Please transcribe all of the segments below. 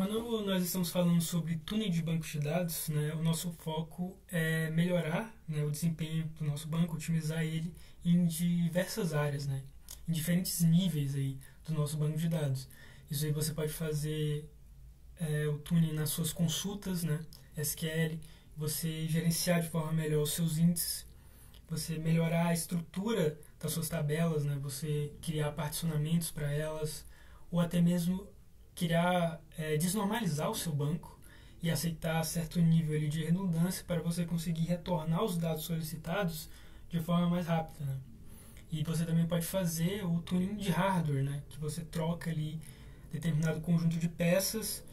Quando nós estamos falando sobre tuning de bancos de dados, né, o nosso foco é melhorar, né, o desempenho do nosso banco, otimizar ele em diversas áreas, né, em diferentes níveis aí do nosso banco de dados. Isso aí você pode fazer o tuning nas suas consultas, né, SQL, você gerenciar de forma melhor os seus índices, você melhorar a estrutura das suas tabelas, né, você criar particionamentos para elas, ou até mesmo criar, desnormalizar o seu banco e aceitar certo nível ali de redundância para você conseguir retornar os dados solicitados de forma mais rápida, né? E você também pode fazer o tuning de hardware, né? Que você troca ali determinado conjunto de peças,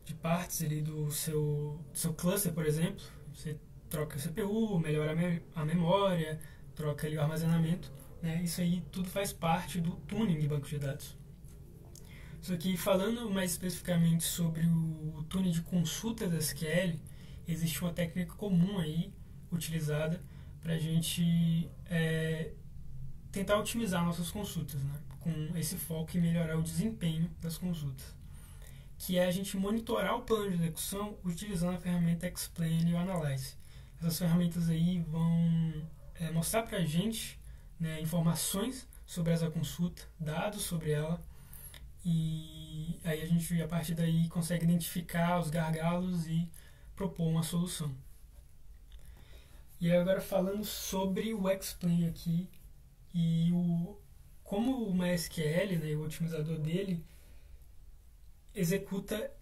de partes ali do seu cluster, por exemplo. Você troca a CPU, melhora a memória, troca ali o armazenamento, né? Isso aí tudo faz parte do tuning de banco de dados. Só que falando mais especificamente sobre o tuning de consulta da SQL, existe uma técnica comum aí utilizada para a gente tentar otimizar nossas consultas, né? Com esse foco em melhorar o desempenho das consultas, que é a gente monitorar o plano de execução utilizando a ferramenta Explain e o Analyze. Essas ferramentas aí vão mostrar para a gente, né, informações sobre essa consulta, dados sobre ela, e aí a gente, a partir daí, consegue identificar os gargalos e propor uma solução. E agora falando sobre o Explain aqui e como o MySQL, né, o otimizador dele, executa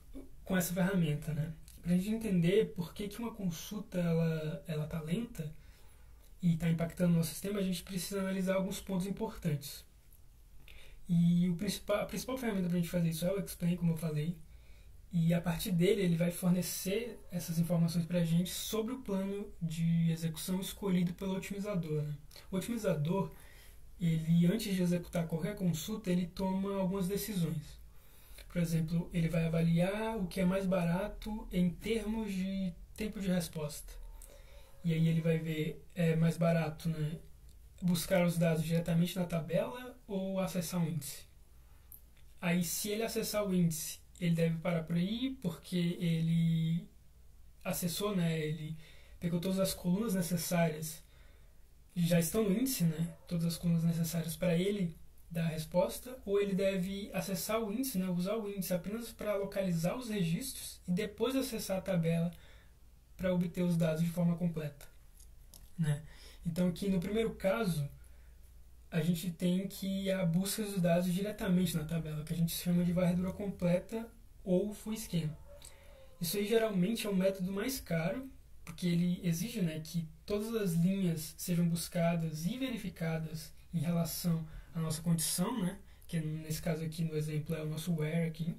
com essa ferramenta, né? Para a gente entender por que uma consulta ela tá lenta e está impactando o nosso sistema, a gente precisa analisar alguns pontos importantes. E a principal ferramenta para a gente fazer isso é o Explain, como eu falei, e a partir dele ele vai fornecer essas informações para a gente sobre o plano de execução escolhido pelo otimizador, né? O otimizador, ele, antes de executar qualquer consulta, ele toma algumas decisões. Por exemplo, ele vai avaliar o que é mais barato em termos de tempo de resposta. E aí ele vai ver, é mais barato, né, buscar os dados diretamente na tabela ou acessar o índice. Aí, se ele acessar o índice, ele deve parar por aí, porque ele acessou, né, ele pegou todas as colunas necessárias, já estão no índice, né, todas as colunas necessárias para ele dar a resposta, ou ele deve acessar o índice, né, usar o índice apenas para localizar os registros e depois acessar a tabela para obter os dados de forma completa, né? Então, aqui no primeiro caso, a gente tem que ir à busca dos dados diretamente na tabela, que a gente chama de varredura completa ou full scan. Isso aí geralmente é o método mais caro, porque ele exige, né, que todas as linhas sejam buscadas e verificadas em relação à nossa condição, né, que nesse caso aqui no exemplo é o nosso where aqui.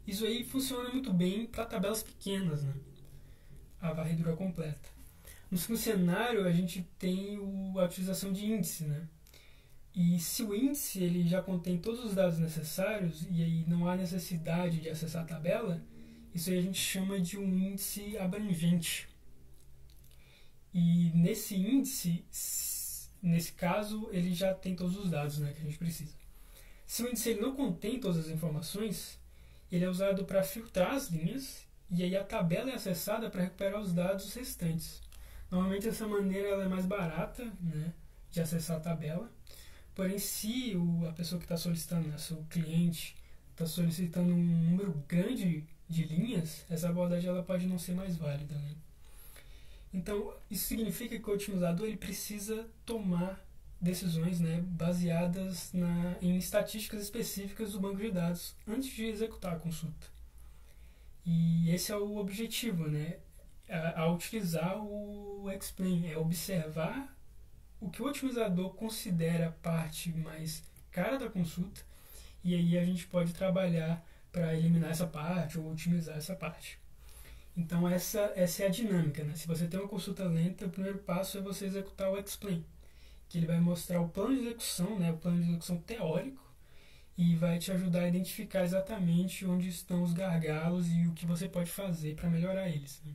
Isso aí funciona muito bem para tabelas pequenas, né, a varredura completa. No segundo cenário, a gente tem a utilização de índice, né? E se o índice ele já contém todos os dados necessários e aí não há necessidade de acessar a tabela, isso aí a gente chama de um índice abrangente. E nesse índice, nesse caso, ele já tem todos os dados, né, que a gente precisa. Se o índice ele não contém todas as informações, ele é usado para filtrar as linhas e aí a tabela é acessada para recuperar os dados restantes. Normalmente essa maneira ela é mais barata, né, de acessar a tabela. Porém, se a pessoa que está solicitando, né, seu cliente, está solicitando um número grande de linhas, essa abordagem ela pode não ser mais válida, né? Então, isso significa que o otimizador ele precisa tomar decisões, né, baseadas em estatísticas específicas do banco de dados antes de executar a consulta. E esse é o objetivo, né? Ao utilizar o Explain, é observar o que o otimizador considera a parte mais cara da consulta, e aí a gente pode trabalhar para eliminar essa parte ou otimizar essa parte. Então essa é a dinâmica, né? Se você tem uma consulta lenta, o primeiro passo é você executar o Explain, que ele vai mostrar o plano de execução, né? O plano de execução teórico, e vai te ajudar a identificar exatamente onde estão os gargalos e o que você pode fazer para melhorar eles, né?